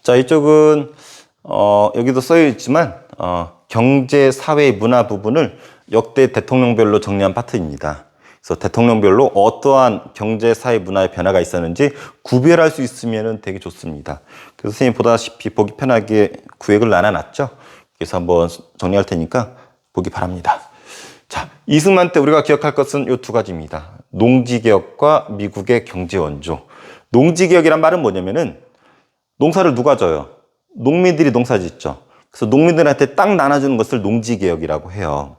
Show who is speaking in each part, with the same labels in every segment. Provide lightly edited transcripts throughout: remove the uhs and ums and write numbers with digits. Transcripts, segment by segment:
Speaker 1: 자, 이쪽은 여기도 써여 있지만 경제, 사회, 문화 부분을 역대 대통령별로 정리한 파트입니다. 그래서 대통령별로 어떠한 경제, 사회, 문화의 변화가 있었는지 구별할 수 있으면 되게 좋습니다. 그래서 선생님이 보다시피 보기 편하게 구획을 나눠놨죠. 그래서 한번 정리할 테니까 보기 바랍니다. 자, 이승만 때 우리가 기억할 것은 이 두 가지입니다. 농지개혁과 미국의 경제원조. 농지개혁이란 말은 뭐냐면은 농사를 누가 져요? 농민들이 농사 짓죠. 그래서 농민들한테 땅 나눠주는 것을 농지개혁이라고 해요.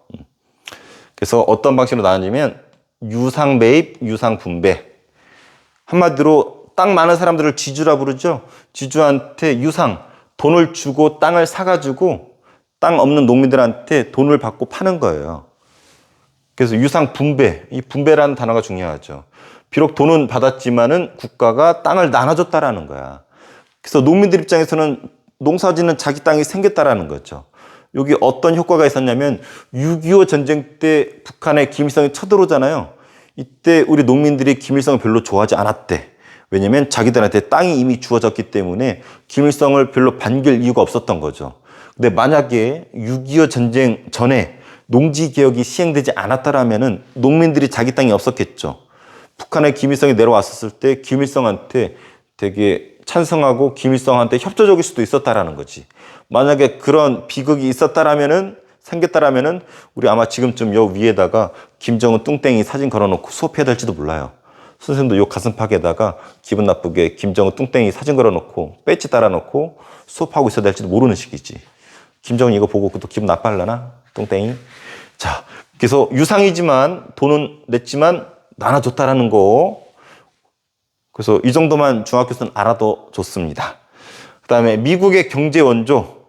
Speaker 1: 그래서 어떤 방식으로 나눠지면 유상매입, 유상분배. 한마디로 땅 많은 사람들을 지주라 부르죠. 지주한테 유상, 돈을 주고 땅을 사가지고 땅 없는 농민들한테 돈을 받고 파는 거예요. 그래서 유상분배, 이 분배라는 단어가 중요하죠. 비록 돈은 받았지만은 국가가 땅을 나눠줬다라는 거야. 그래서 농민들 입장에서는 농사짓는 자기 땅이 생겼다라는 거죠. 여기 어떤 효과가 있었냐면 6.25 전쟁 때 북한에 김일성이 쳐들어오잖아요. 이때 우리 농민들이 김일성을 별로 좋아하지 않았대. 왜냐면 자기들한테 땅이 이미 주어졌기 때문에 김일성을 별로 반길 이유가 없었던 거죠. 근데 만약에 6.25 전쟁 전에 농지개혁이 시행되지 않았다라면은 농민들이 자기 땅이 없었겠죠. 북한에 김일성이 내려왔었을 때 김일성한테 되게 찬성하고 김일성한테 협조적일 수도 있었다라는 거지. 만약에 그런 비극이 있었다라면은, 생겼다라면은 우리 아마 지금쯤 요 위에다가 김정은 뚱땡이 사진 걸어놓고 수업해야 될지도 몰라요. 선생님도 요 가슴팍에다가 기분 나쁘게 김정은 뚱땡이 사진 걸어놓고 배지 달아놓고 수업하고 있어야 될지도 모르는 시기지. 김정은 이거 보고 또 기분 나빠하려나? 뚱땡이. 자, 그래서 유상이지만 돈은 냈지만 나눠줬다라는 거. 그래서 이 정도만 중학교생은 알아도 좋습니다. 그 다음에 미국의 경제 원조.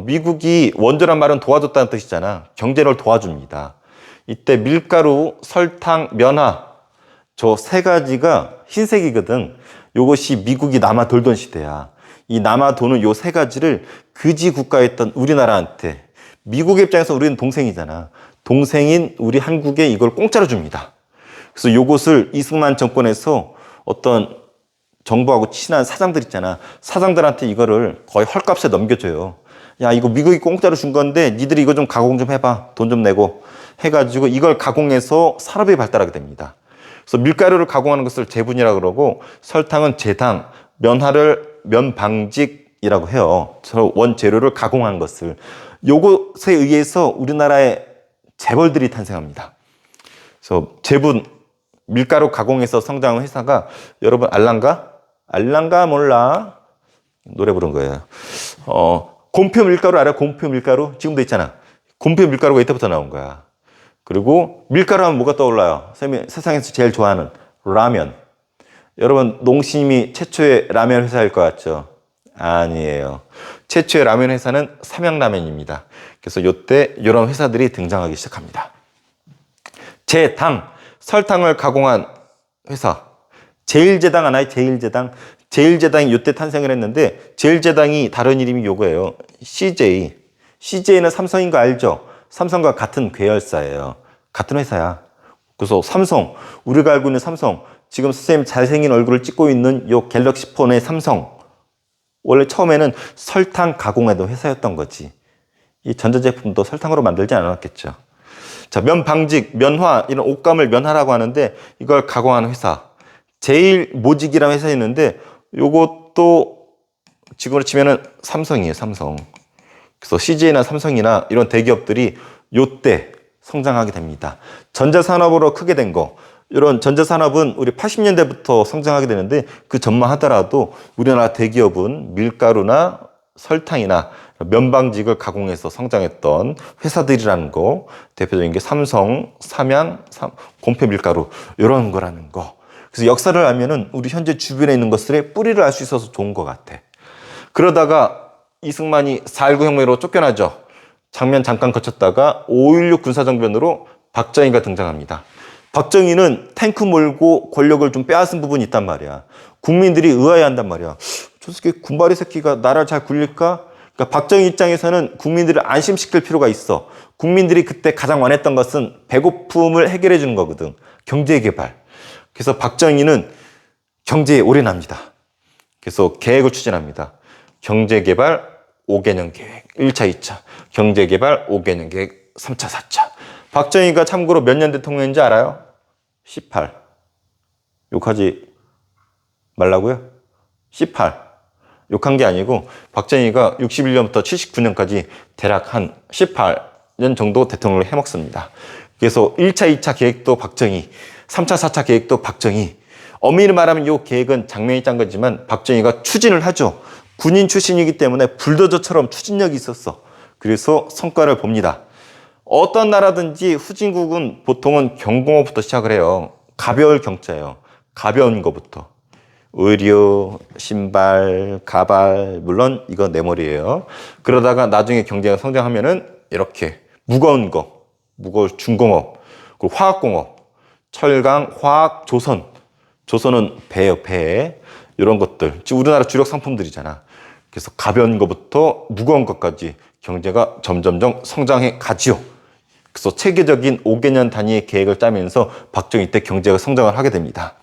Speaker 1: 미국이 원조란 말은 도와줬다는 뜻이잖아. 경제를 도와줍니다. 이때 밀가루, 설탕, 면화 저 세 가지가 흰색이거든. 요것이 미국이 남아 돌던 시대야. 이 남아 도는 요 세 가지를 거지 국가였던 우리나라한테, 미국의 입장에서 우리는 동생이잖아. 동생인 우리 한국에 이걸 공짜로 줍니다. 그래서 요것을 이승만 정권에서 어떤 정부하고 친한 사장들 있잖아. 사장들한테 이거를 거의 헐값에 넘겨줘요. 야, 이거 미국이 공짜로 준 건데 니들이 이거 좀 가공 좀 해봐. 돈 좀 내고 해가지고 이걸 가공해서 산업이 발달하게 됩니다. 그래서 밀가루를 가공하는 것을 제분이라고 그러고, 설탕은 제당, 면화를 면방직이라고 해요. 원재료를 가공한 것을. 요것에 의해서 우리나라의 재벌들이 탄생합니다. 그래서 제분, 밀가루 가공해서 성장한 회사가, 여러분 알란가? 알란가 몰라? 노래 부른 거예요. 곰표 밀가루 알아요? 곰표 밀가루? 지금도 있잖아. 곰표 밀가루가 이때부터 나온 거야. 그리고 밀가루 하면 뭐가 떠올라요? 세상에서 제일 좋아하는 라면. 여러분, 농심이 최초의 라면 회사일 것 같죠? 아니에요. 최초의 라면 회사는 삼양라면입니다. 그래서 이때 이런 회사들이 등장하기 시작합니다. 제당, 설탕을 가공한 회사. 제일제당 하나요? 제일제당. 제일제당이 이때 탄생을 했는데, 제일제당이 다른 이름이 요거예요. CJ. CJ는 삼성인 거 알죠? 삼성과 같은 계열사예요. 같은 회사야. 그래서 삼성, 우리가 알고 있는 삼성, 지금 선생님 잘생긴 얼굴을 찍고 있는 요 갤럭시 폰의 삼성, 원래 처음에는 설탕 가공하던 회사였던 거지. 이 전자제품도 설탕으로 만들지 않았겠죠. 자, 면방직, 면화, 이런 옷감을 면화라고 하는데 이걸 가공하는 회사. 제일모직이라는 회사 있는데 요것도 지금으로 치면은 삼성이에요, 삼성. 그래서 CJ나 삼성이나 이런 대기업들이 요때 성장하게 됩니다. 전자산업으로 크게 된 거. 이런 전자산업은 우리 80년대부터 성장하게 되는데 그 전만 하더라도 우리나라 대기업은 밀가루나 설탕이나 면방직을 가공해서 성장했던 회사들이라는 거. 대표적인 게 삼성, 삼양, 곰표 밀가루 이런 거라는 거. 그래서 역사를 알면은 우리 현재 주변에 있는 것들의 뿌리를 알 수 있어서 좋은 것 같아. 그러다가 이승만이 4.19 혁명으로 쫓겨나죠. 장면 잠깐 거쳤다가 5.16 군사정변으로 박정희가 등장합니다. 박정희는 탱크 몰고 권력을 좀 빼앗은 부분이 있단 말이야. 국민들이 의아해한단 말이야. 저 새끼 군바리 새끼가 나라를 잘 굴릴까? 그러니까 박정희 입장에서는 국민들을 안심시킬 필요가 있어. 국민들이 그때 가장 원했던 것은 배고픔을 해결해 주는 거거든. 경제 개발. 그래서 박정희는 경제에 올인합니다. 그래서 계획을 추진합니다. 경제개발 5개년 계획 1차, 2차, 경제개발 5개년 계획 3차, 4차. 박정희가 참고로 몇 년 대통령인지 알아요? 18. 욕하지 말라고요? 18. 욕한 게 아니고 박정희가 61년부터 79년까지 대략 한 18년 정도 대통령을 해먹습니다. 그래서 1차, 2차 계획도 박정희, 3차, 4차 계획도 박정희. 엄밀히 말하면 이 계획은 장면이 짠 거지만 박정희가 추진을 하죠. 군인 출신이기 때문에 불도저처럼 추진력이 있었어. 그래서 성과를 봅니다. 어떤 나라든지 후진국은 보통은 경공업부터 시작을 해요. 가벼울 경자예요. 가벼운 거부터. 의류, 신발, 가발, 물론 이건 내 머리예요. 그러다가 나중에 경제가 성장하면은 이렇게 무거운 거, 무거운 중공업, 그리고 화학공업, 철강, 화학, 조선. 조선은 배예요, 배. 이런 것들. 지금 우리나라 주력 상품들이잖아. 그래서 가벼운 것부터 무거운 것까지 경제가 점점점 성장해 가지요. 그래서 체계적인 5개년 단위의 계획을 짜면서 박정희 때 경제가 성장을 하게 됩니다.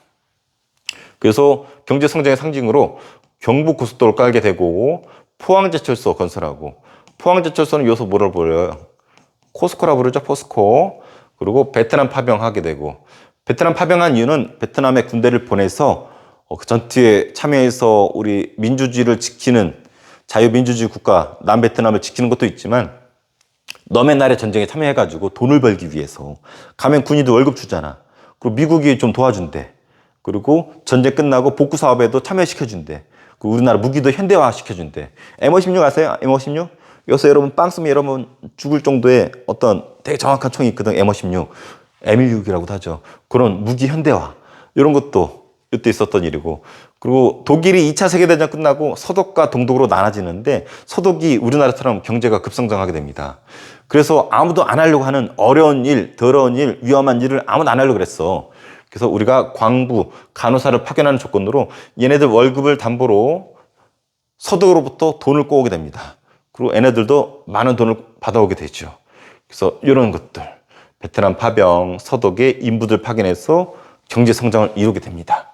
Speaker 1: 그래서 경제 성장의 상징으로 경부고속도로를 깔게 되고 포항제철소 건설하고 포항제철소는 여기서 뭐를 보여요? 코스코라 부르죠, 포스코. 그리고 베트남 파병하게 되고 베트남 파병한 이유는 베트남에 군대를 보내서 그 전투에 참여해서 우리 민주주의를 지키는 자유민주주의 국가 남베트남을 지키는 것도 있지만 너네 나라의 전쟁에 참여해가지고 돈을 벌기 위해서 가면 군인도 월급 주잖아. 그리고 미국이 좀 도와준대. 그리고 전쟁 끝나고 복구 사업에도 참여시켜준대. 그리고 우리나라 무기도 현대화 시켜준대. M56 아세요? M56? 여기서 여러분 빵 쓰면 여러분 죽을 정도의 어떤 되게 정확한 총이 있거든. M56. M16이라고도 하죠. 그런 무기 현대화. 이런 것도 이때 있었던 일이고. 그리고 독일이 2차 세계대전 끝나고 서독과 동독으로 나눠지는데 서독이 우리나라처럼 경제가 급성장하게 됩니다. 그래서 아무도 안 하려고 하는 어려운 일, 더러운 일, 위험한 일을 아무도 안 하려고 그랬어. 그래서 우리가 광부, 간호사를 파견하는 조건으로 얘네들 월급을 담보로 서독으로부터 돈을 꼬오게 됩니다. 그리고 얘네들도 많은 돈을 받아오게 되죠. 그래서 이런 것들, 베트남 파병, 서독의 인부들 파견해서 경제 성장을 이루게 됩니다.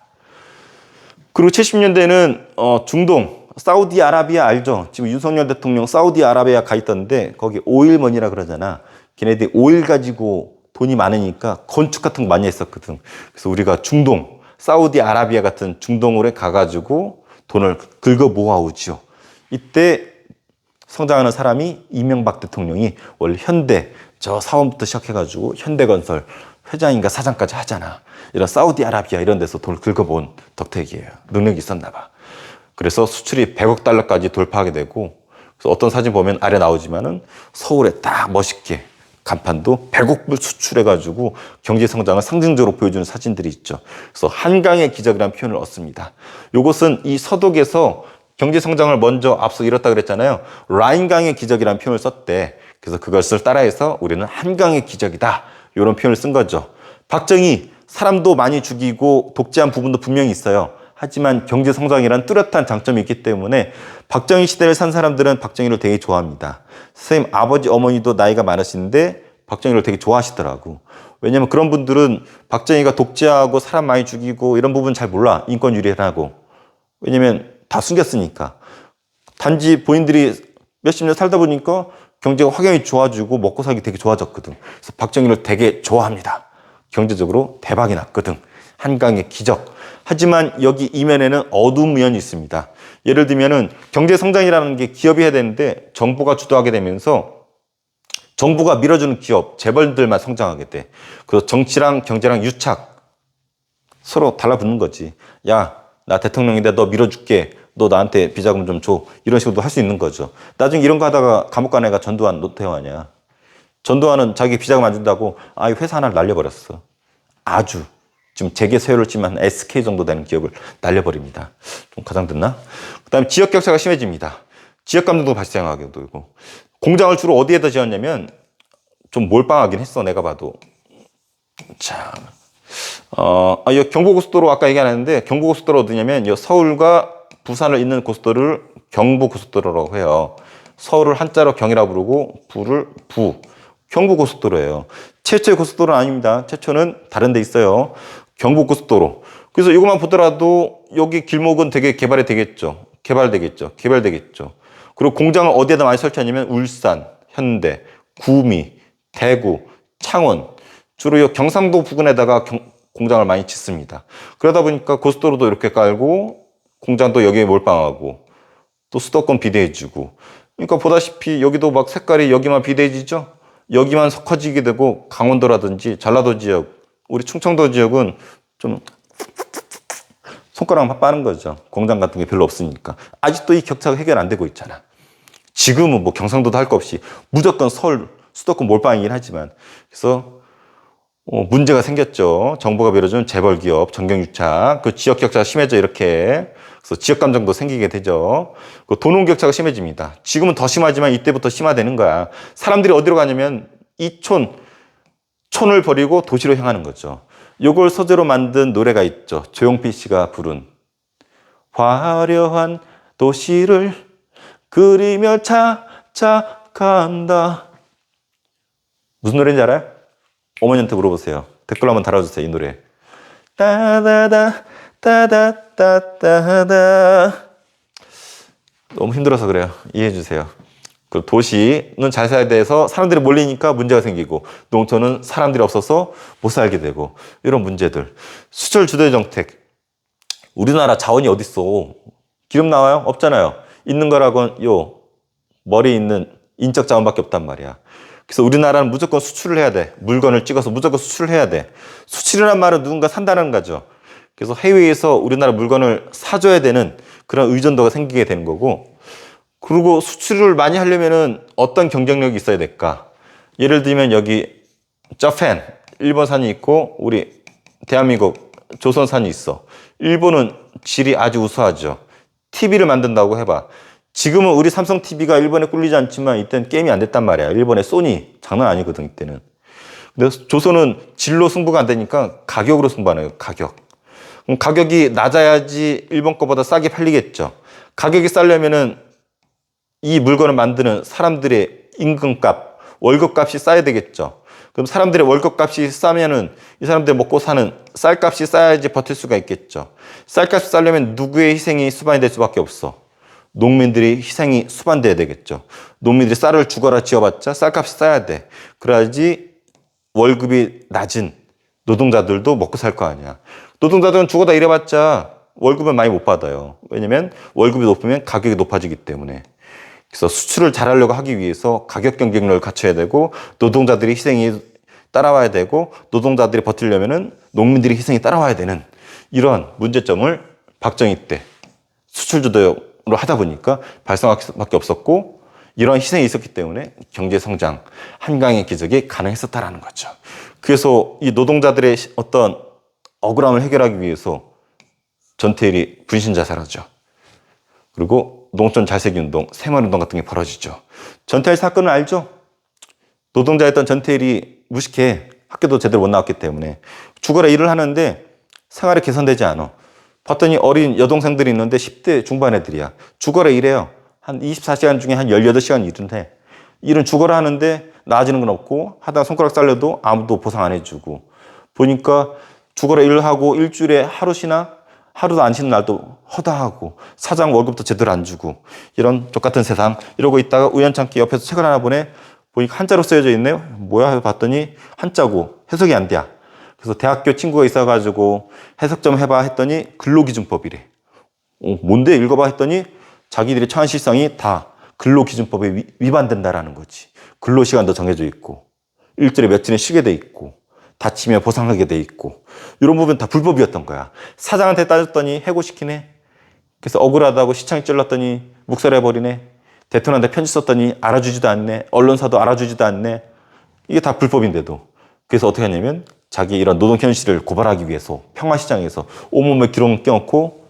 Speaker 1: 그리고 70년대는 중동, 사우디아라비아 알죠? 지금 윤석열 대통령 사우디아라비아 가 있던데 거기 오일머니라 그러잖아. 걔네들이 오일 가지고 돈이 많으니까 건축 같은 거 많이 했었거든. 그래서 우리가 중동, 사우디아라비아 같은 중동으로 가가지고 돈을 긁어 모아오죠. 이때 성장하는 사람이 이명박 대통령이 원래 현대, 저 사원부터 시작해가지고 현대건설 회장인가 사장까지 하잖아. 이런 사우디아라비아 이런 데서 돈을 긁어본 덕택이에요. 능력이 있었나 봐. 그래서 수출이 100억 달러까지 돌파하게 되고, 그래서 어떤 사진 보면 아래 나오지만은 서울에 딱 멋있게 간판도 100억 불 수출해가지고 경제 성장을 상징적으로 보여주는 사진들이 있죠. 그래서 한강의 기적이라는 표현을 얻습니다. 이것은 이 서독에서 경제 성장을 먼저 앞서 이뤘다 그랬잖아요. 라인강의 기적이라는 표현을 썼대. 그래서 그것을 따라해서 우리는 한강의 기적이다. 이런 표현을 쓴 거죠. 박정희 사람도 많이 죽이고 독재한 부분도 분명히 있어요. 하지만 경제 성장이란 뚜렷한 장점이 있기 때문에 박정희 시대를 산 사람들은 박정희를 되게 좋아합니다. 선생님 아버지 어머니도 나이가 많으신데 박정희를 되게 좋아하시더라고. 왜냐면 그런 분들은 박정희가 독재하고 사람 많이 죽이고 이런 부분 잘 몰라. 인권 유린하고. 왜냐면 다 숨겼으니까. 단지 본인들이 몇십 년 살다 보니까 경제가 확연히 좋아지고 먹고 살기 되게 좋아졌거든. 그래서 박정희를 되게 좋아합니다. 경제적으로 대박이 났거든. 한강의 기적. 하지만 여기 이면에는 어두운 면이 있습니다. 예를 들면은 경제 성장이라는 게 기업이 해야 되는데 정부가 주도하게 되면서 정부가 밀어주는 기업, 재벌들만 성장하게 돼. 그래서 정치랑 경제랑 유착. 서로 달라붙는 거지. 야, 나 대통령인데 너 밀어줄게. 너 나한테 비자금 좀 줘. 이런 식으로 할 수 있는 거죠. 나중에 이런 거 하다가 감옥 간 애가 전두환, 노태우 아니야. 전두환은 자기 비자금 안 준다고 회사 하나를 날려버렸어. 아주. 지금 재계 세율을 치면 SK 정도 되는 기업을 날려버립니다. 좀 가장됐나? 그 다음에 지역 격차가 심해집니다. 지역 감정도 발생하게 되고. 공장을 주로 어디에다 지었냐면 좀 몰빵하긴 했어. 내가 봐도. 자, 이 경부고속도로 아까 얘기 안 했는데 경부고속도로 어디냐면 이 서울과 부산을 잇는 고속도로를 경부고속도로라고 해요. 서울을 한자로 경이라고 부르고 부를 부. 경부고속도로예요. 최초의 고속도로는 아닙니다. 최초는 다른 데 있어요. 경부고속도로. 그래서 이것만 보더라도 여기 길목은 되게 개발이 되겠죠. 개발되겠죠. 개발되겠죠. 그리고 공장을 어디에다 많이 설치하냐면 울산, 현대, 구미, 대구, 창원, 주로 이 경상도 부근에다가 공장을 많이 짓습니다. 그러다 보니까 고속도로도 이렇게 깔고 공장도 여기에 몰빵하고 또 수도권 비대해지고, 그러니까 보다시피 여기도 막 색깔이 여기만 비대해지죠. 여기만 커지게 되고, 강원도라든지 전라도 지역, 우리 충청도 지역은 좀 손가락만 빠는 거죠. 공장 같은 게 별로 없으니까. 아직도 이 격차가 해결 안 되고 있잖아. 지금은 뭐 경상도도 할 거 없이 무조건 서울 수도권 몰빵이긴 하지만, 그래서 문제가 생겼죠. 정부가 밀어준 재벌기업, 정경유착, 그 지역 격차가 심해져 이렇게. 그래서 지역 감정도 생기게 되죠. 그 도농 격차가 심해집니다. 지금은 더 심하지만 이때부터 심화되는 거야. 사람들이 어디로 가냐면 촌을 버리고 도시로 향하는 거죠. 요걸 소재로 만든 노래가 있죠. 조용필 씨가 부른 화려한 도시를 그리며 찾아간다. 무슨 노래인지 알아요? 어머니한테 물어보세요. 댓글로 한번 달아주세요. 이 노래. 따다다 따다따따다. 너무 힘들어서 그래요. 이해해 주세요. 그 도시는 잘 살아야 돼서 사람들이 몰리니까 문제가 생기고, 농촌은 사람들이 없어서 못 살게 되고, 이런 문제들. 수출 주도의 정책. 우리나라 자원이 어딨어? 기름 나와요? 없잖아요. 있는 거라곤 요 머리에 있는 인적 자원밖에 없단 말이야. 그래서 우리나라는 무조건 수출을 해야 돼. 물건을 찍어서 무조건 수출을 해야 돼. 수출이란 말은 누군가 산다는 거죠. 그래서 해외에서 우리나라 물건을 사줘야 되는 그런 의존도가 생기게 되는 거고, 그리고 수출을 많이 하려면은 어떤 경쟁력이 있어야 될까? 예를 들면 여기 저펜, 일본산이 있고 우리 대한민국 조선산이 있어. 일본은 질이 아주 우수하죠. TV를 만든다고 해봐. 지금은 우리 삼성 TV가 일본에 꿀리지 않지만 이때는 게임이 안 됐단 말이야. 일본의 소니 장난 아니거든 이때는. 근데 조선은 질로 승부가 안 되니까 가격으로 승부하는 거예요. 가격. 그럼 가격이 낮아야지 일본 거보다 싸게 팔리겠죠. 가격이 싸려면은 이 물건을 만드는 사람들의 임금값, 월급값이 싸야 되겠죠. 그럼 사람들의 월급값이 싸면은 이 사람들 먹고 사는 쌀값이 싸야지 버틸 수가 있겠죠. 쌀값이 싸려면 누구의 희생이 수반이 될 수밖에 없어. 농민들이 희생이 수반돼야 되겠죠. 농민들이 쌀을 죽어라 지어봤자 쌀값이 싸야 돼. 그래야지 월급이 낮은 노동자들도 먹고 살 거 아니야. 노동자들은 죽어다 일해봤자 월급은 많이 못 받아요. 왜냐면 월급이 높으면 가격이 높아지기 때문에. 그래서 수출을 잘하려고 하기 위해서 가격 경쟁력을 갖춰야 되고, 노동자들이 희생이 따라와야 되고, 노동자들이 버티려면은 농민들이 희생이 따라와야 되는 이런 문제점을 박정희 때 수출 주도로 하다 보니까 발생할 수밖에 없었고, 이런 희생이 있었기 때문에 경제 성장, 한강의 기적이 가능했었다라는 거죠. 그래서 이 노동자들의 어떤 억울함을 해결하기 위해서 전태일이 분신 자살하죠. 그리고 농촌 잘생기 운동, 새마을운동 같은 게 벌어지죠. 전태일 사건을 알죠? 노동자였던 전태일이 무식해. 학교도 제대로 못 나왔기 때문에 죽어라 일을 하는데 생활이 개선되지 않아. 봤더니 어린 여동생들이 있는데 10대 중반 애들이야. 죽어라 일해요. 한 24시간 중에 한 18시간 일은 해. 일은 죽어라 하는데 나아지는 건 없고, 하다가 손가락 잘려도 아무도 보상 안 해주고. 보니까 죽어라 일을 하고 일주일에 하루 쉬나? 하루도 안 쉬는 날도 허다하고, 사장 월급도 제대로 안 주고, 이런 족같은 세상 이러고 있다가 우연찮게 옆에서 책을 하나 보내. 보니까 한자로 쓰여져 있네요. 뭐야 해서 봤더니 한자고 해석이 안 돼. 그래서 대학교 친구가 있어가지고 해석 좀 해봐 했더니 근로기준법이래. 뭔데 읽어봐 했더니 자기들의 처한 실상이 다 근로기준법에 위반된다라는 거지. 근로시간도 정해져 있고, 일주일에 며칠은 쉬게 돼 있고, 다치면 보상하게 돼 있고, 이런 부분 다 불법이었던 거야. 사장한테 따졌더니 해고시키네. 그래서 억울하다고 시창이 찔렀더니 묵살해버리네. 대통령한테 편지 썼더니 알아주지도 않네. 언론사도 알아주지도 않네. 이게 다 불법인데도. 그래서 어떻게 하냐면 자기 이런 노동 현실을 고발하기 위해서 평화시장에서 온몸에 기름 껴놓고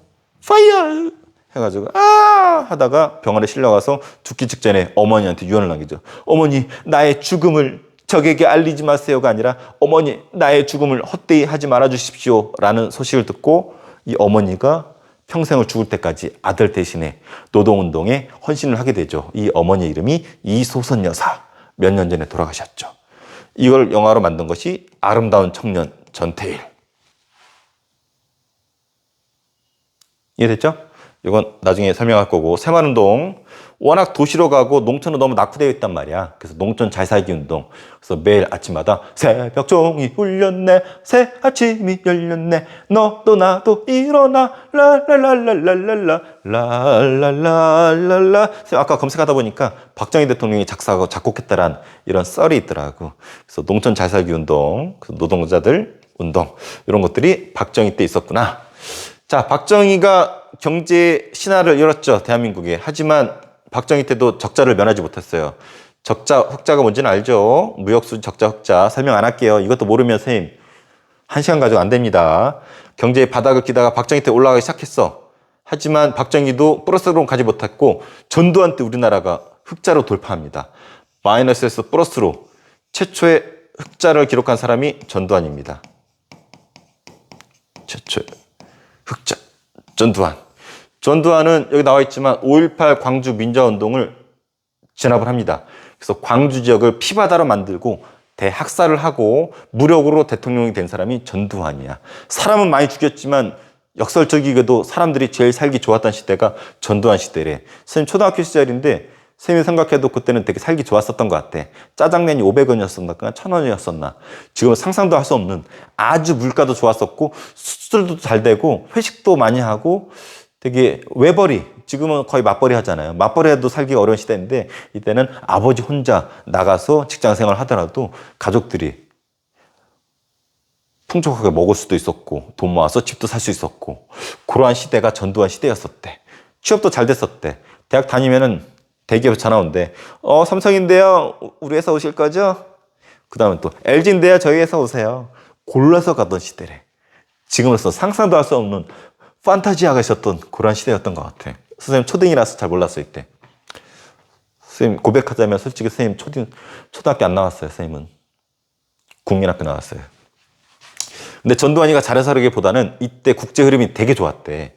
Speaker 1: 파이어 해가지고 하다가 병원에 실려가서 죽기 직전에 어머니한테 유언을 남기죠. 어머니, 나의 죽음을 적에게 알리지 마세요가 아니라 어머니, 나의 죽음을 헛되이 하지 말아 주십시오 라는 소식을 듣고 이 어머니가 평생을 죽을 때까지 아들 대신에 노동운동에 헌신을 하게 되죠. 이 어머니 이름이 이소선 여사. 몇 년 전에 돌아가셨죠. 이걸 영화로 만든 것이 아름다운 청년 전태일. 이해됐죠? 이건 나중에 설명할 거고, 새마을운동. 워낙 도시로 가고 농촌은 너무 낙후되어 있단 말이야. 그래서 농촌 잘 살기 운동. 그래서 매일 아침마다 새벽 종이 울렸네, 새 아침이 열렸네, 너도 나도 일어나, 랄랄랄랄랄랄라 랄랄랄랄라. 아까 검색하다 보니까 박정희 대통령이 작사하고 작곡했다란 이런 썰이 있더라고. 그래서 농촌 잘 살기 운동, 노동자들 운동, 이런 것들이 박정희 때 있었구나. 자, 박정희가 경제 신화를 열었죠, 대한민국에. 하지만 박정희 때도 적자를 면하지 못했어요. 적자, 흑자가 뭔지는 알죠? 무역수지, 적자, 흑자. 설명 안 할게요. 이것도 모르면 선생님 1시간 가지고 안 됩니다. 경제의 바닥을 기다가 박정희 때 올라가기 시작했어. 하지만 박정희도 플러스로 가지 못했고, 전두환 때 우리나라가 흑자로 돌파합니다. 마이너스에서 플러스로 최초의 흑자를 기록한 사람이 전두환입니다. 최초의 흑자, 전두환. 전두환은 여기 나와 있지만 5.18 광주 민주화운동을 진압을 합니다. 그래서 광주 지역을 피바다로 만들고 대학살을 하고 무력으로 대통령이 된 사람이 전두환이야. 사람은 많이 죽였지만 역설적이게도 사람들이 제일 살기 좋았던 시대가 전두환 시대래. 선생님 초등학교 시절인데 선생님이 생각해도 그때는 되게 살기 좋았었던 것 같아. 짜장면이 500원이었었나 1,000원이었었나. 지금은 상상도 할 수 없는, 아주 물가도 좋았었고 수출도 잘 되고 회식도 많이 하고 되게 외벌이, 지금은 거의 맞벌이 하잖아요. 맞벌이 해도 살기 어려운 시대인데 이때는 아버지 혼자 나가서 직장 생활을 하더라도 가족들이 풍족하게 먹을 수도 있었고 돈 모아서 집도 살 수 있었고, 그러한 시대가 전두환 시대였었대. 취업도 잘 됐었대. 대학 다니면은 대기업에 전화 온대. 삼성인데요, 우리 회사 오실 거죠? 그 다음에 또 LG인데요, 저희 회사 오세요. 골라서 가던 시대래. 지금으로서 상상도 할 수 없는 판타지아가 있었던 그런 시대였던 것 같아. 선생님 초딩이라서 잘 몰랐어요 이때. 선생님 고백하자면 솔직히 선생님 초등학교 안 나왔어요. 선생님은 국민학교 나왔어요. 근데 전두환이가 잘해서라기보다는 이때 국제 흐름이 되게 좋았대.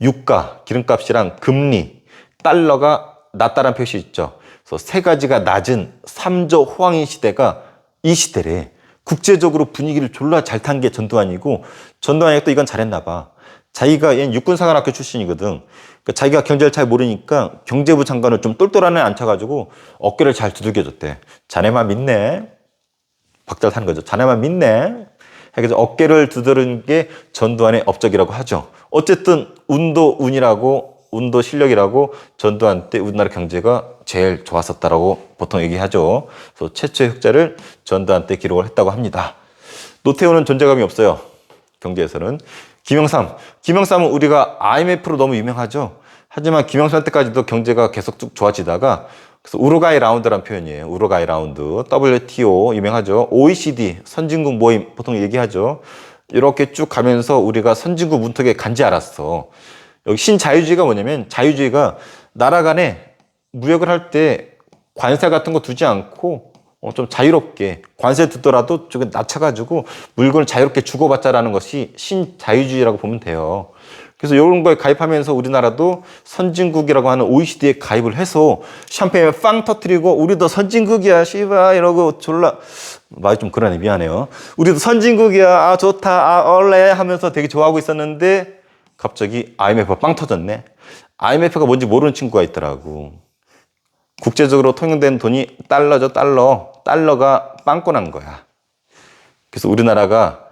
Speaker 1: 유가, 기름값이랑 금리, 달러가 낮다란 표시 있죠. 그래서 세 가지가 낮은 3조 호황인 시대가 이 시대래. 국제적으로 분위기를 졸라 잘 탄 게 전두환이고, 전두환이가 또 이건 잘했나 봐. 자기가 얘는 육군사관학교 출신이거든. 그러니까 자기가 경제를 잘 모르니까 경제부 장관을 좀 똘똘한 애 앉혀가지고 어깨를 잘 두들겨줬대. 자네만 믿네. 박자를 타는 거죠. 자네만 믿네. 그래서 어깨를 두드리는 게 전두환의 업적이라고 하죠. 어쨌든 운도 운이라고, 운도 실력이라고 전두환 때 우리나라 경제가 제일 좋았었다라고 보통 얘기하죠. 그래서 최초의 흑자를 전두환 때 기록을 했다고 합니다. 노태우는 존재감이 없어요. 경제에서는. 김영삼은 우리가 IMF로 너무 유명하죠. 하지만 김영삼 때까지도 경제가 계속 쭉 좋아지다가, 그래서 우루과이 라운드라는 표현이에요. 우루과이 라운드. WTO 유명하죠. OECD 선진국 모임 보통 얘기하죠. 이렇게 쭉 가면서 우리가 선진국 문턱에 간지 알았어. 여기 신자유주의가 뭐냐면, 자유주의가 나라 간에 무역을 할 때 관세 같은 거 두지 않고 좀 자유롭게, 관세 두더라도 좀 낮춰가지고 물건을 자유롭게 주고받자라는 것이 신자유주의라고 보면 돼요. 그래서 이런 거에 가입하면서 우리나라도 선진국이라고 하는 OECD에 가입을 해서 샴페인에 빵 터뜨리고 우리도 선진국이야 씨바 이러고 졸라, 말이 좀 그러네, 미안해요. 우리도 선진국이야, 아 좋다, 아 얼레 하면서 되게 좋아하고 있었는데 갑자기 IMF가 빵 터졌네. IMF가 뭔지 모르는 친구가 있더라고. 국제적으로 통용된 돈이 달러죠, 달러. 달러가 빵꾸 난 거야. 그래서 우리나라가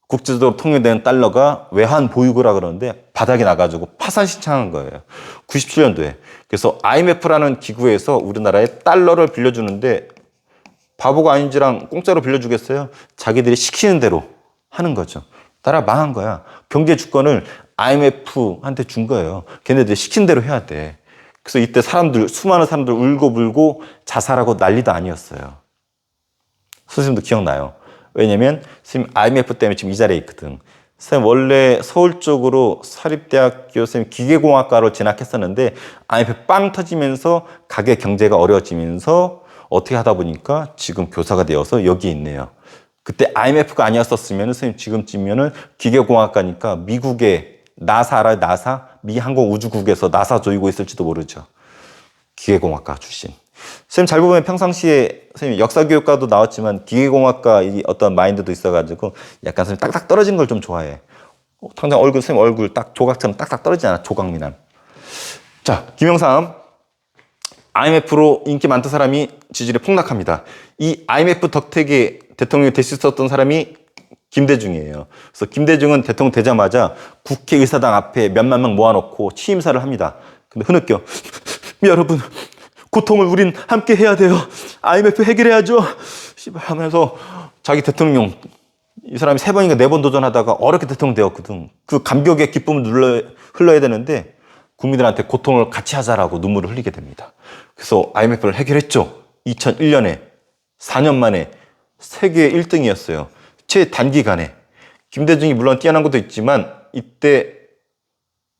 Speaker 1: 국제적으로 통용되는 달러가 외환 보유고라 그러는데 바닥에 나가지고 파산 신청한 거예요. 97년도에. 그래서 IMF라는 기구에서 우리나라에 달러를 빌려주는데 바보가 아닌지랑 공짜로 빌려주겠어요? 자기들이 시키는 대로 하는 거죠. 나라 망한 거야. 경제 주권을 IMF한테 준 거예요. 걔네들이 시킨 대로 해야 돼. 그래서 이때 수많은 사람들 울고불고 자살하고 난리도 아니었어요. 선생님도 기억나요. 왜냐면 선생님 IMF 때문에 지금 이 자리에 있거든. 선생님 원래 서울 쪽으로 사립대학교 선생님 기계공학과로 진학했었는데 IMF 빵 터지면서 가게 경제가 어려워지면서 어떻게 하다 보니까 지금 교사가 되어서 여기 있네요. 그때 IMF가 아니었었으면 선생님 지금쯤이면은 기계공학과니까 미국의 나사 알아요? 나사? 미 항공우주국에서 나사 조이고 있을지도 모르죠. 기계공학과 출신. 선생님 잘 보면 평상시에 선생님 역사교육과도 나왔지만 기계공학과 이 어떤 마인드도 있어가지고 약간 선생님 딱딱 떨어진 걸 좀 좋아해. 당장 얼굴, 선생님 얼굴 딱 조각처럼 딱딱 떨어지지 않아? 조각미남. 자, 김영삼. IMF로 인기 많던 사람이 지지율이 폭락합니다. 이 IMF 덕택에 대통령이 될 수 있었던 사람이 김대중이에요. 그래서 김대중은 대통령 되자마자 국회의사당 앞에 몇만 명 모아놓고 취임사를 합니다. 근데 흐느껴 여러분 고통을 우린 함께 해야 돼요. IMF 해결해야죠. 씨발 하면서 자기 대통령 이 사람이 3번인가 4번 도전하다가 어렵게 대통령 되었거든. 그 감격의 기쁨을 흘러야 되는데 국민들한테 고통을 같이 하자라고 눈물을 흘리게 됩니다. 그래서 IMF를 해결했죠. 2001년에 4년 만에 세계 1등이었어요. 최단기간에. 김대중이 물론 뛰어난 것도 있지만 이때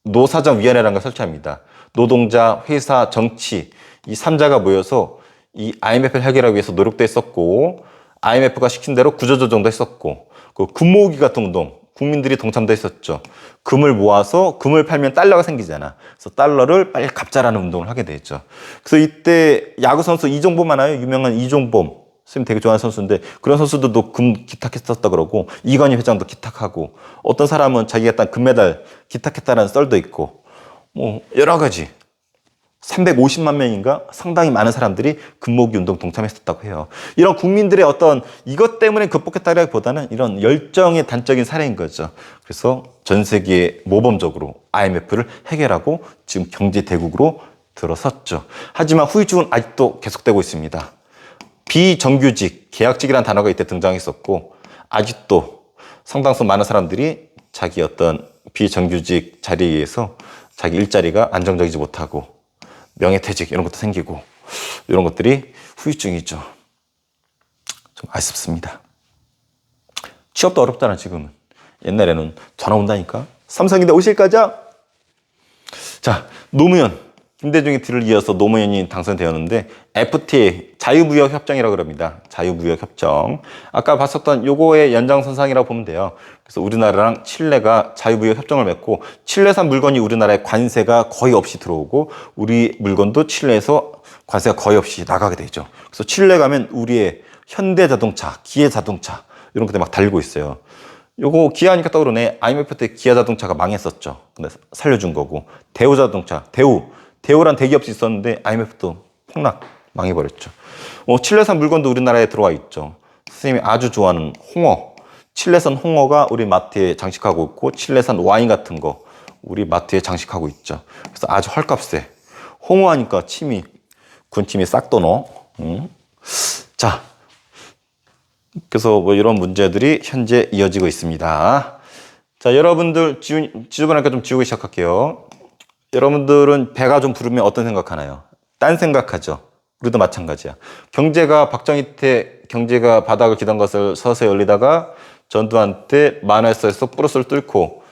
Speaker 1: 노사정위원회라는 걸 설치합니다. 노동자, 회사, 정치 이 3자가 모여서 이 IMF를 해결하기 위해서 노력도 했었고 IMF가 시킨 대로 구조조정도 했었고 그 금 모으기 같은 운동 국민들이 동참도 했었죠. 금을 모아서 금을 팔면 달러가 생기잖아. 그래서 달러를 빨리 갚자라는 운동을 하게 됐죠. 그래서 이때 야구 선수 이종범 하나요? 유명한 이종범. 선생님 되게 좋아하는 선수인데 그런 선수들도 금 기탁했었다 그러고 이건희 회장도 기탁하고 어떤 사람은 자기가 딴 금메달 기탁했다는 썰도 있고 뭐 여러 가지 350만 명인가 상당히 많은 사람들이 금모으기 운동 동참했었다고 해요. 이런 국민들의 어떤 이것 때문에 극복했다기보다는 이런 열정의 단적인 사례인 거죠. 그래서 전 세계에 모범적으로 IMF를 해결하고 지금 경제 대국으로 들어섰죠. 하지만 후유증은 아직도 계속되고 있습니다. 비정규직, 계약직이라는 단어가 이때 등장했었고 아직도 상당수 많은 사람들이 자기 어떤 비정규직 자리에서 자기 일자리가 안정적이지 못하고 명예퇴직 이런 것도 생기고 이런 것들이 후유증이죠. 좀 아쉽습니다. 취업도 어렵잖아 지금은. 옛날에는 전화 온다니까. 삼성인데 오실 거죠? 자, 노무현. 김대중의 뒤를 이어서 노무현이 당선되었는데 FTA 자유무역협정이라고 그럽니다. 자유무역협정. 아까 봤었던 요거의 연장선상이라고 보면 돼요. 그래서 우리나라랑 칠레가 자유무역협정을 맺고 칠레산 물건이 우리나라에 관세가 거의 없이 들어오고 우리 물건도 칠레에서 관세가 거의 없이 나가게 되죠. 그래서 칠레 가면 우리의 현대자동차, 기아자동차 이런 것들 막 달고 있어요. 요거 기아하니까 떠오르네. IMF 때 기아자동차가 망했었죠. 근데 살려준 거고 대우자동차, 대우란 대기업이 있었는데 IMF도 폭락 망해버렸죠. 칠레산 물건도 우리나라에 들어와 있죠. 선생님이 아주 좋아하는 홍어. 칠레산 홍어가 우리 마트에 장식하고 있고 칠레산 와인 같은 거 우리 마트에 장식하고 있죠. 그래서 아주 헐값에 홍어 하니까 군침이 싹 도노. 자, 그래서 뭐 이런 문제들이 현재 이어지고 있습니다. 자, 여러분들 지저분하니까 좀 지우기 시작할게요. 여러분들은 배가 좀 부르면 어떤 생각하나요? 딴 생각하죠. 우리도 마찬가지야. 박정희 때 경제가 바닥을 기던 것을 서서히 올리다가 전두환 때 만회에서 플러스를 뚫고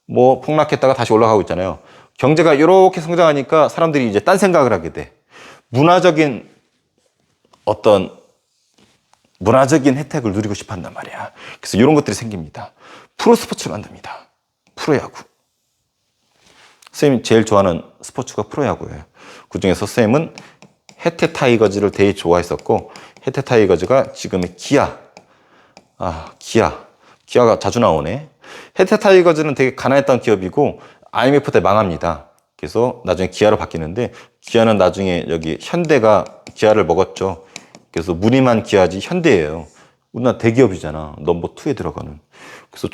Speaker 1: 뭐 폭락했다가 다시 올라가고 있잖아요. 경제가 이렇게 성장하니까 사람들이 이제 딴 생각을 하게 돼. 문화적인 혜택을 누리고 싶어 한단 말이야. 그래서 이런 것들이 생깁니다. 프로스포츠를 만듭니다. 프로야구. 선생님이 제일 좋아하는 스포츠가 프로야구예요. 그중에서 선생님은 해태 타이거즈를 되게 좋아했었고 해태 타이거즈가 지금의 기아가 자주 나오네. 해태 타이거즈는 되게 가난했던 기업이고 IMF 때 망합니다. 그래서 나중에 기아로 바뀌는데 기아는 나중에 여기 현대가 기아를 먹었죠. 그래서 무늬만 기아지 현대예요. 우리나라 대기업이잖아. 넘버 2에 들어가는. 그래서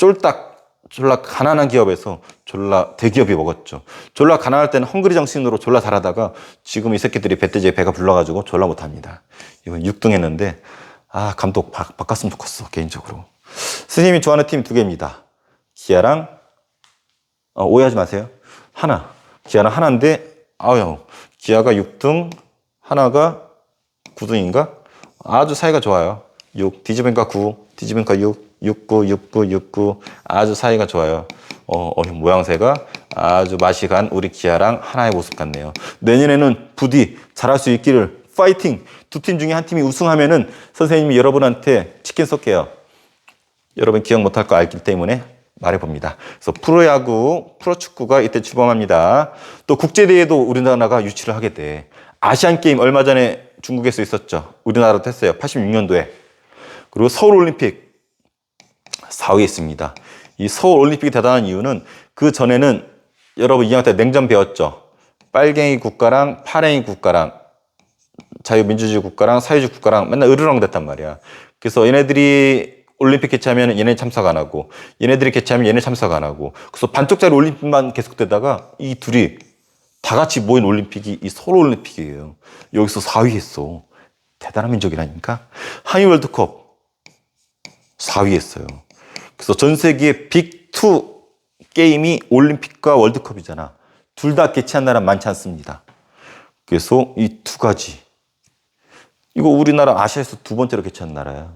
Speaker 1: 졸라 가난한 기업에서 졸라 대기업이 먹었죠. 졸라 가난할 때는 헝그리 정신으로 졸라 잘하다가 지금 이 새끼들이 배때지에 배가 불러가지고 졸라 못합니다. 이건 6등 했는데 감독 바꿨으면 좋겠어 개인적으로. 스님이 좋아하는 팀이 2개입니다. 기아랑 오해하지 마세요. 기아랑 하나인데 기아가 6등 하나가 9등인가? 아주 사이가 좋아요. 6 뒤집으니까 9 뒤집으니까 6 69 아주 사이가 좋아요. 모양새가 아주 맛이 간 우리 기아랑 하나의 모습 같네요. 내년에는 부디 잘할 수 있기를 파이팅! 2팀 중에 한 팀이 우승하면은 선생님이 여러분한테 치킨 쏠게요. 여러분 기억 못할 거 알기 때문에 말해봅니다. 그래서 프로야구, 프로축구가 이때 출범합니다. 또 국제대회도 우리나라가 유치를 하게 돼. 아시안게임 얼마 전에 중국에서 있었죠. 우리나라도 했어요. 86년도에. 그리고 서울올림픽 4위에 있습니다. 이 서울올림픽이 대단한 이유는 그 전에는 여러분 2학년 때 냉전 배웠죠. 빨갱이 국가랑 파랭이 국가랑 자유민주주의 국가랑 사회주의 국가랑 맨날 으르렁 됐단 말이야. 그래서 얘네들이 올림픽 개최하면 얘네 참석 안 하고 얘네들이 개최하면 얘네 참석 안 하고 그래서 반쪽짜리 올림픽만 계속되다가 이 둘이 다 같이 모인 올림픽이 이 서울 올림픽이에요. 여기서 4위 했어. 대단한 민족이라니까. 한일 월드컵 4위 했어요. 그래서 전 세계의 빅2 게임이 올림픽과 월드컵이잖아. 둘 다 개최한 나라 많지 않습니다. 그래서 이 두 가지. 이거 우리나라 아시아에서 두 번째로 개최한 나라야.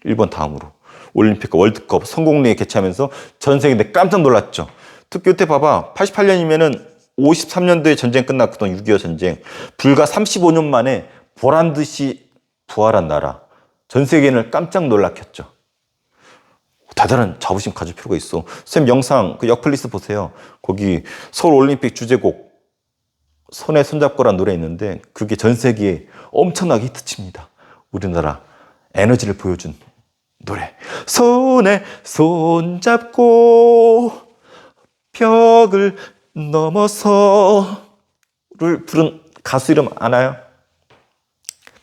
Speaker 1: 일본 다음으로. 올림픽과 월드컵 성공리에 개최하면서 전 세계인데 깜짝 놀랐죠. 특히 이때 봐봐. 88년이면은 53년도에 전쟁 끝났거든. 6.25 전쟁. 불과 35년 만에 보란 듯이 부활한 나라. 전 세계인을 깜짝 놀라켰죠. 대단한 자부심 가질 필요가 있어. 선생님 영상 그 역플리스 보세요. 거기 서울 올림픽 주제곡 손에 손잡고란 노래 있는데 그게 전 세계에 엄청나게 히트칩니다. 우리나라 에너지를 보여준 노래. 손에 손잡고 벽을 넘어서를 부른 가수 이름 아나요?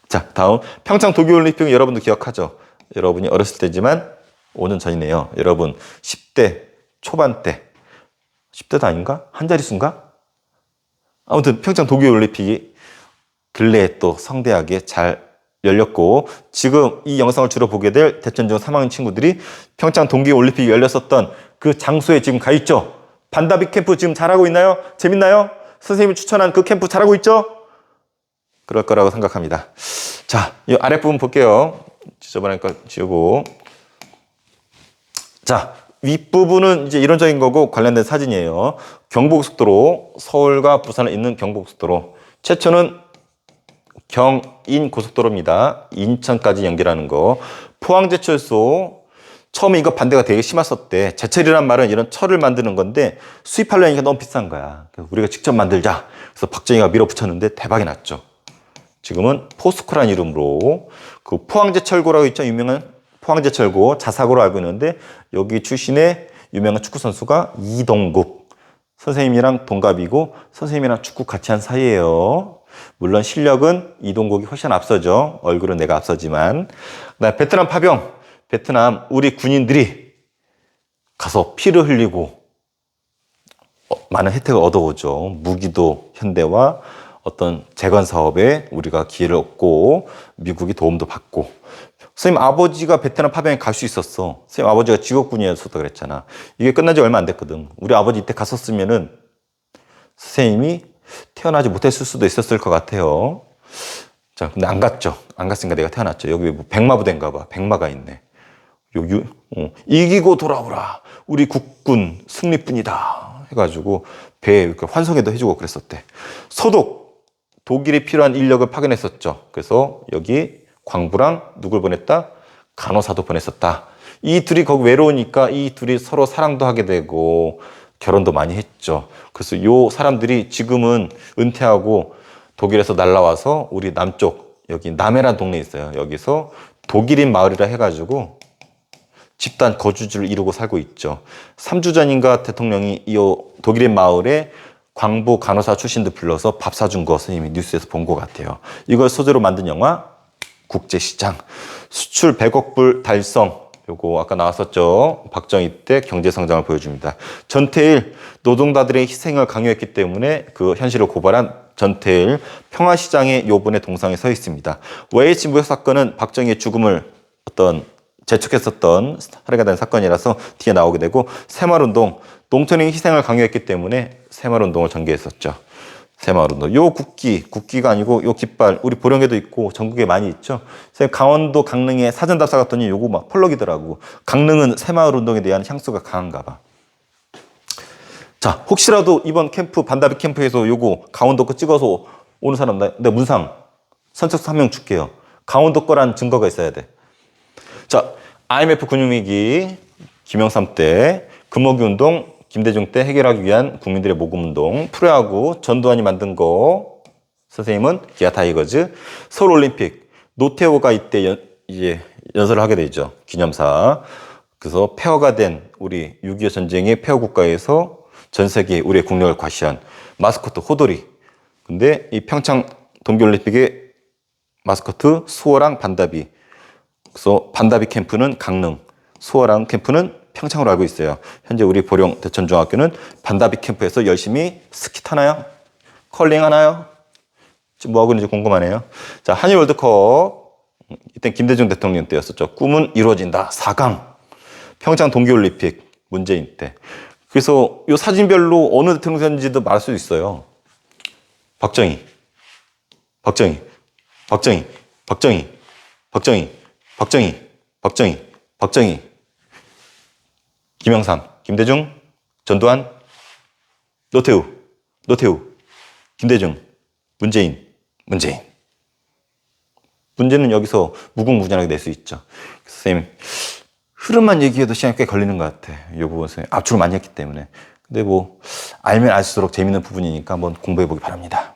Speaker 1: 자, 다음 평창 동계올림픽은 여러분도 기억하죠? 여러분이 어렸을 때지만 5년 전이네요. 여러분 10대 초반 때 10대도 아닌가? 한 자릿수인가? 아무튼 평창 동계올림픽이 근래에 또 성대하게 잘 열렸고 지금 이 영상을 주로 보게 될 대천중 3학년 친구들이 평창 동계올림픽이 열렸었던 그 장소에 지금 가 있죠. 반다비 캠프 지금 잘하고 있나요? 재밌나요? 선생님이 추천한 그 캠프 잘하고 있죠? 그럴 거라고 생각합니다. 자, 이 아랫부분 볼게요. 지저분하니까 지우고. 자, 윗부분은 이제 이론적인 거고 관련된 사진이에요. 경부고속도로, 서울과 부산을 잇는 경부고속도로. 최초는 경인고속도로입니다. 인천까지 연결하는 거. 포항제철소, 처음에 이거 반대가 되게 심했었대. 제철이란 말은 이런 철을 만드는 건데 수입하려니까 너무 비싼 거야. 그래서 우리가 직접 만들자. 그래서 박정희가 밀어붙였는데 대박이 났죠. 지금은 포스코라는 이름으로 그 포항제철고라고 있죠. 유명한 포항제철고 자사고로 알고 있는데 여기 출신의 유명한 축구 선수가 이동국. 선생님이랑 동갑이고 선생님이랑 축구 같이 한 사이예요. 물론 실력은 이동국이 훨씬 앞서죠. 얼굴은 내가 앞서지만. 그다음에 베트남 파병. 베트남 우리 군인들이 가서 피를 흘리고 많은 혜택을 얻어오죠. 무기도 현대화, 어떤 재건 사업에 우리가 기회를 얻고 미국이 도움도 받고. 선생님 아버지가 베트남 파병에 갈 수 있었어. 선생님 아버지가 직업군이었었다 그랬잖아. 이게 끝난 지 얼마 안 됐거든. 우리 아버지 이때 갔었으면은 선생님이 태어나지 못했을 수도 있었을 것 같아요. 자, 근데 안 갔죠. 안 갔으니까 내가 태어났죠. 여기 뭐 백마부대인가 봐. 백마가 있네. 이기고 돌아오라. 우리 국군 승리뿐이다. 해가지고 배에 이렇게 환송회도 해주고 그랬었대. 소독. 독일에 필요한 인력을 파견했었죠. 그래서 여기 광부랑 누굴 보냈다? 간호사도 보냈었다. 이 둘이 거기 외로우니까 이 둘이 서로 사랑도 하게 되고 결혼도 많이 했죠. 그래서 요 사람들이 지금은 은퇴하고 독일에서 날라와서 우리 남쪽 여기 남해란 동네에 있어요. 여기서 독일인 마을이라 해가지고 집단 거주지를 이루고 살고 있죠. 3주 전인가 대통령이 이 독일인 마을에 광부 간호사 출신들 불러서 밥 사준 거 선생님이 뉴스에서 본 것 같아요. 이걸 소재로 만든 영화 국제시장. 수출 100억 불 달성. 요거 아까 나왔었죠. 박정희 때 경제성장을 보여줍니다. 전태일 노동자들의 희생을 강요했기 때문에 그 현실을 고발한 전태일 평화시장의 요번에 동상에 서 있습니다. YH 무역 사건은 박정희의 죽음을 어떤 재촉했었던 살해가 된 사건이라서 뒤에 나오게 되고 새마을운동 농촌의 희생을 강요했기 때문에 새마을운동을 전개했었죠. 새마을운동. 요 국기가 아니고 요 깃발 우리 보령에도 있고 전국에 많이 있죠. 강원도 강릉에 사전 답사 갔더니 요거 막 펄럭이더라고. 강릉은 새마을운동에 대한 향수가 강한가 봐. 자, 혹시라도 이번 캠프 반다비 캠프에서 요거 강원도 거 찍어서 오는 사람 내 문상 선착순 1명 줄게요. 강원도 거란 증거가 있어야 돼. 자, IMF 금융위기 김영삼 때 금호기 운동 김대중 때 해결하기 위한 국민들의 모금운동, 프로야구 전두환이 만든 거, 선생님은 기아 타이거즈, 서울올림픽 노태우가 이때 이제 연설을 하게 되죠. 기념사. 그래서 폐허가 된 우리 6.25 전쟁의 폐허 국가에서 전 세계에 우리의 국력을 과시한 마스코트 호돌이. 근데 이 평창 동계올림픽의 마스코트 수호랑 반다비. 그래서 반다비 캠프는 강릉, 수호랑 캠프는 평창으로 알고 있어요. 현재 우리 보령 대천중학교는 반다비 캠프에서 열심히 스키 타나요? 컬링 하나요? 지금 뭐 하고 있는지 궁금하네요. 자, 한일 월드컵. 이땐 김대중 대통령 때였었죠. 꿈은 이루어진다. 4강. 평창 동계올림픽 문재인 때. 그래서 이 사진별로 어느 대통령인지도 말할 수 있어요. 박정희, 박정희, 박정희, 박정희, 박정희, 박정희, 박정희, 박정희, 김영삼, 김대중, 전두환, 노태우, 노태우, 김대중, 문재인, 문재인. 문제는 여기서 무궁무진하게 낼 수 있죠. 선생님, 흐름만 얘기해도 시간이 꽤 걸리는 것 같아. 이 부분 선생님 압축을 많이 했기 때문에. 근데 뭐 알면 알수록 재밌는 부분이니까 한번 공부해 보기 바랍니다.